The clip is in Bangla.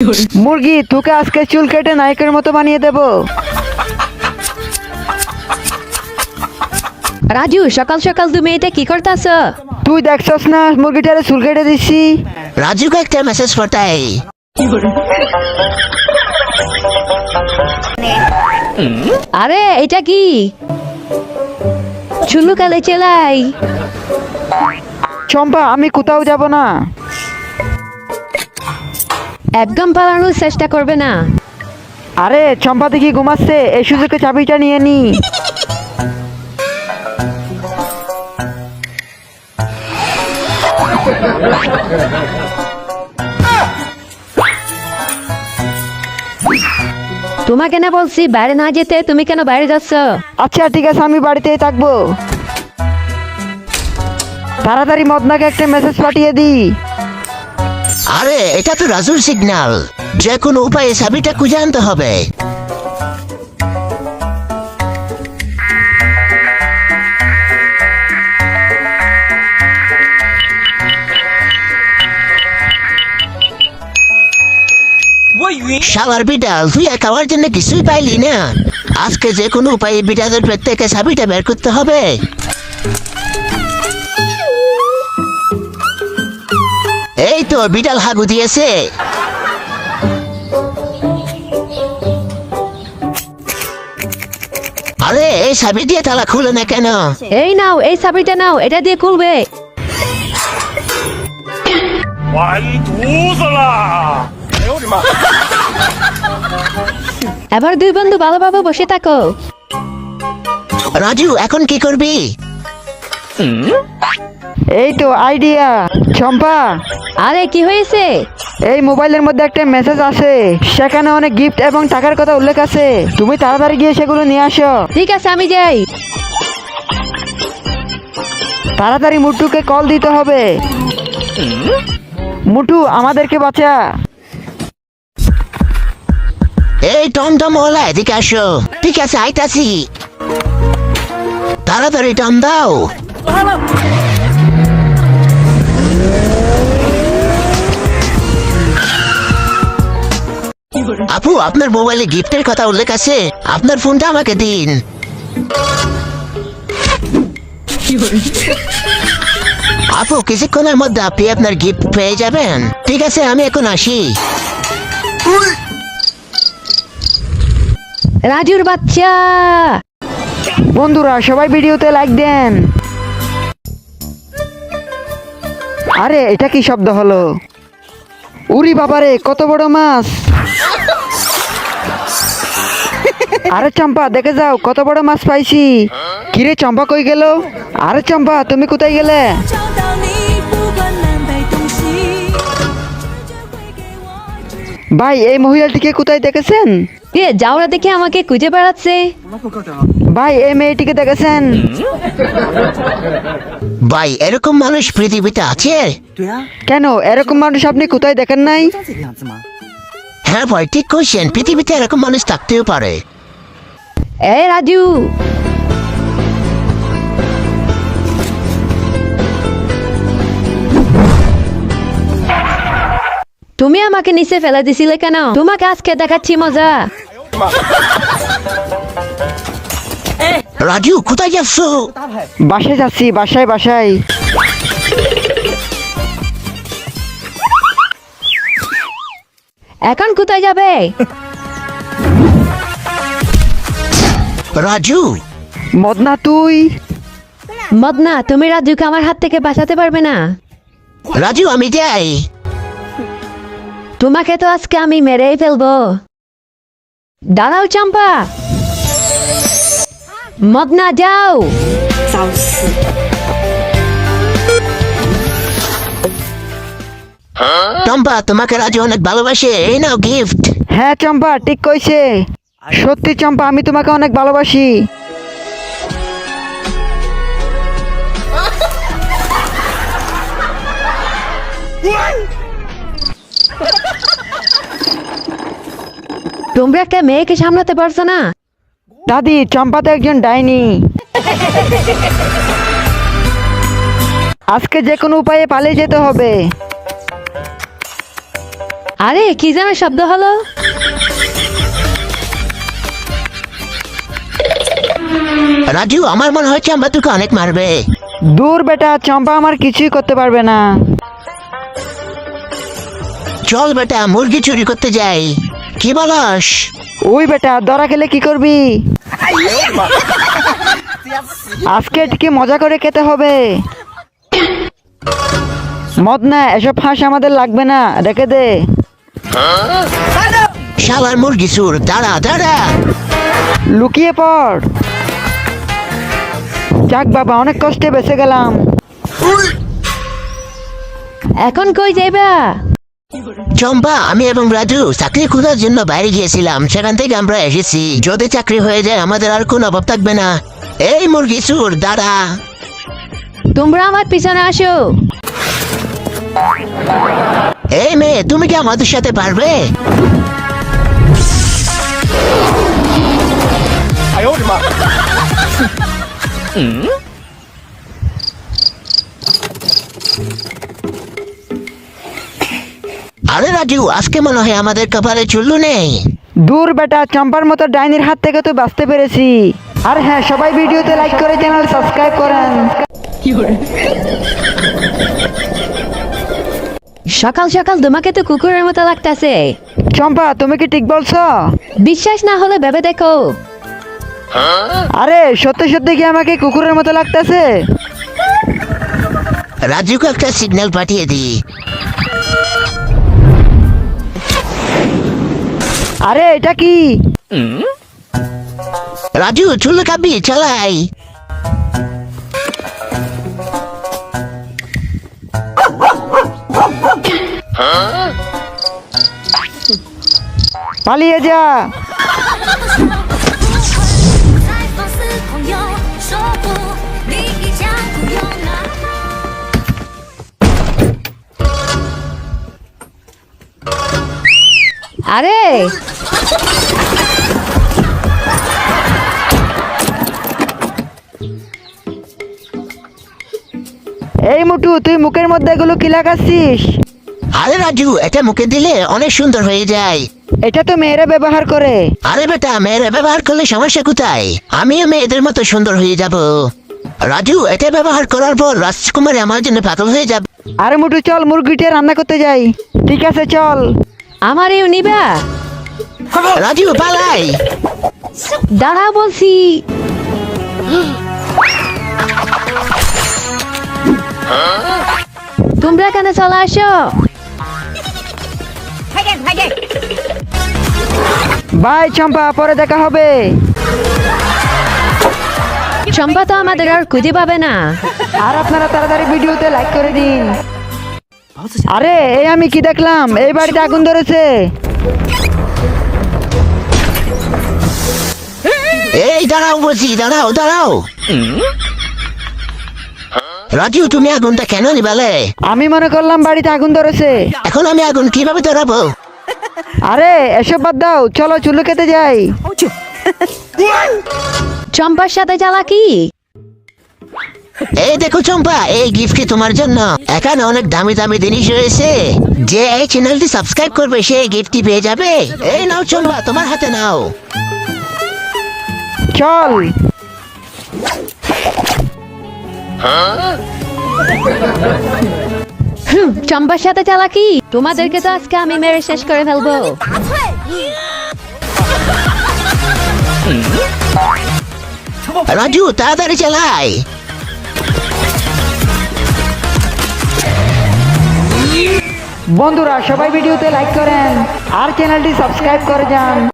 মুরগি, তোকে আজকে চুল কেটে নায়কের মতো বানিয়ে দেব। রাজু, সকাল সকাল তুমি এটা কি করতেছ? তুই দেখছস না মুরগিটারে চুল কেটে দিচ্ছি। রাজুকে একটা মেসেজ পাঠাই। আরে এটা কি চুলু কালে চেলাই? চম্পা, আমি কোথাও যাব না। একদম পালানোর চেষ্টা করবে না। আরে চম্পা দেখি ঘুমাচ্ছে, এই সুযোগে চাবিটা নিয়ে নি। তোমাকে না বলছি বাইরে না যেতে, তুমি কেন বাইরে যাচ্ছ? আচ্ছা ঠিক আছে, আমি বাড়িতেই থাকবো। তাড়াতাড়ি মদনাকে একটা মেসেজ পাঠিয়ে দি। আরে এটা তো রাজুর সিগন্যাল, যে কোনো উপায়ে চাবিটা খুঁজে আনতে হবে। শালার বিড়াল, তুই খাওয়ার জন্য কিছুই পাইলি না। আজকে যে কোনো উপায়ে বিড়ালের পেট থেকে চাবিটা বের করতে হবে। এই তো বিড়াল হাগু দিয়েছে। আরে এই চাবি দিয়ে তালা খুলে না কেন? এই নাও, এই চাবিটা নাও, এটা দিয়ে খুলবে। 完犊子了！哎呦我的妈！ এবার দুই বন্ধু ভালোভাবে বসে থাকো। রাজু, এখন কি করবি? এই তো আইডিয়া। চম্পা, আরে কি হয়েছে? এই মোবাইলের মধ্যে একটা মেসেজ আছে, সেখানে অনেক গিফট এবং টাকার কথা উল্লেখ আছে। তুমি তাড়াতাড়ি গিয়ে সেগুলো নিয়ে আসো। ঠিক আছে, আমি যাই। তাড়াতাড়ি মুটুকে কল দিতে হবে। মুটু, আমাদেরকে বাঁচা। এই টমটম ওলা, এদিকে আসো। ঠিক আছে, আইতাছি। তাড়াতাড়ি টম দাও। আপু, আপনার মোবাইলে গিফটের কথা উল্লেখ আছে, আপনার ফোনটা আমাকে দিন। আপু, কিছুক্ষণের মধ্যে আপনি আপনার গিফট পেয়ে যাবেন। ঠিক আছে, আমি এখন আসি। রাজুর বাচ্চা। বন্ধুরা সবাই ভিডিওতে লাইক দেন। আরে এটা কি শব্দ হলো? উরি বাবারে, কত বড় মাছ! আরে চম্পা, দেখে যাও কত বড় মাছ পাইছি। কিরে চম্পা, কই গেল? আরে চম্পা, তুমি কোথায় গেলে? 找到你，不管南北东西。 ভাই, এই মহিলাটিকে কোথায় দেখেছেন? কে যাওরা দেখে আমাকে খুঁজে বেড়াচ্ছে? ভাই, এই মেয়েটিকে দেখেছেন? ভাই, এরকম মানুষ পৃথিবীতে আছে? 对啊， কেন, এরকম মানুষ আপনি কোথায় দেখেন নাই? 像这个样子吗？ হ্যাঁ ভাই, ঠিক কইছেন, পৃথিবীতে এরকম মানুষ থাকতেও পারে। এই রাজু, তুমি আমাকে নিচে ফেলে দিছিলে কেন? তোমাকে আজকে দেখাচ্ছি মজা। রাজু, কোথায় যাচ্ছ? বাসায় যাচ্ছি, বাসায় বাসায়। এখন কোথায় যাবে? রাজু, মদনা তুই? মদনা, তুমি রাজুকে আমার হাত থেকে বাঁচাতে পারবে না। রাজু আমি যাই। তোমাকে তো আজকে আমি মেরেই ফেলবো। দাঁড়াও চম্পা। মদনা যাও। 找死！ টম্পা, তোমাকে রাজু অনেক ভালোবাসে, এই নাও গিফট। হ্যাঁ চম্পা, ঠিক কইছে। সত্যি চম্পা, আমি তোমাকে অনেক ভালোবাসি। তোমরা একটা মেয়েকে সামলাতে পারছো না? দাদি, চম্পা তো একজন ডাইনি। আজকে যে কোনো উপায়ে পালিয়ে যেতে হবে। আরে কি যেন শব্দ হলো? রাজু আমার মনে হয় চম্পা তোকে অনেক মারবে। দূর বেটা, চম্পা আমার কিছুই করতে পারবে না। চল বেটা মুরগি চুরি করতে যাই, কি বলস? ওই বেটা, ধরা খেলে কি করবি? আজকে কি মজা করে খেতে হবে। মদ না, এসব ফাঁস আমাদের লাগবে না, রেখে দে। শালার মুরগি চুর, দাঁড়া দাঁড়া। লুকিয়ে পড়। যাক বাবা, অনেক কষ্টে বেঁচে গেলাম। এখন কই যাইবা? চম্পা, আমি এবং রাজু চাকরি খোঁজার জন্য বাইরে গিয়েছিলাম, সেখান থেকে আমরা এসেছি। যদি চাকরি হয়ে যায় আমাদের আর কোনো অভাব থাকবে না। এই মুরগি চুর, দাঁড়া। তোমরা আমার পিছনে আসো। এই মেয়ে, তুমি কি আমাদের সাথে পারবে? আরে রাজু, আজকে মনে হয় আমাদের কপালে চুল্লু নেই। দূর বেটা, চম্পার মতো ডাইনির হাত থেকে তো বাঁচতে পেরেছি। আর হ্যাঁ, সবাই ভিডিওতে লাইক করে চ্যানেল সাবস্ক্রাইব করেন। সকাল সকাল তোমাকে তো কুকুরের মতো লাগতেছে। চম্পা, তুমি কি ঠিক বলছো? বিশ্বাস না হলে ভেবে দেখো। আরে সত্যি সত্যি কি আমাকে কুকুরের মতো লাগতেছে? রাজুকে একটা সিগন্যাল পাঠিয়ে দি। আরে এটা কি? রাজু চুল্লু খাবি, চালাই। পালিয়ে যা। 才放肆狂游，说不，你一腔孤勇啊！ আরে এই মুটু, তুই মুখের মধ্যে এগুলো কি লাগাচ্ছিস? আরে রাজু, এটা মুখে দিলে অনেক সুন্দর হয়ে যায়। এটা তো মেয়েরা ব্যবহার করে। আরে বেটা, মেয়েরা ব্যবহার করলে সমস্যা কোথায়? আমিও মেয়েদের মতো সুন্দর হয়ে যাব। রাজু, এটা ব্যবহার করার পর রাজকুমারী আমার জন্য পাগল হয়ে যাবে। আরে মুটু, চল মুরগিটা রান্না করতে যাই। ঠিক আছে চল। আমারেও নিবা? রাজু পালাই। দাঁড়াও বলছি। তোমরা কেন চলে আসো? বাই চম্পা, পরে দেখা হবে। চম্পা তো আমাদের আর খুঁজে পাবে না। আর আপনারা তাড়াতাড়ি ভিডিওতে লাইক করে দিন। আরে এই আমি কি দেখলাম? এই বাড়িতে আগুন ধরেছে। এই দাঁড়াও বলছি, দাঁড়াও দাঁড়াও। রাজু, তুমি আগুনটা কেন নিবালে? আমি মনে করলাম বাড়িতে আগুন ধরেছে। এখন আমি আগুন কিভাবে ধরাবো? আরে এসব বাদ দাও, চলো চুল্লু খেতে যাই। চম্পার সাথে চালাকি? এই দেখো চম্পা, এই গিফটটি তোমার জন্য। এখানে অনেক দামি দামি জিনিস রয়েছে। যে এই চ্যানেলটি সাবস্ক্রাইব করবে সে এই গিফটটি পেয়ে যাবে। এই নাও চম্পা, তোমার হাতে নাও। চল। চম্পার সাথে চালাকি? তোমাদেরকে তো আজকে আমি মেরে শেষ করে ফেলবো। রাজু তাড়াতাড়ি চালাই। বন্ধুরা, সবাই ভিডিওতে লাইক করেন আর চ্যানেলটি সাবস্ক্রাইব করে যান।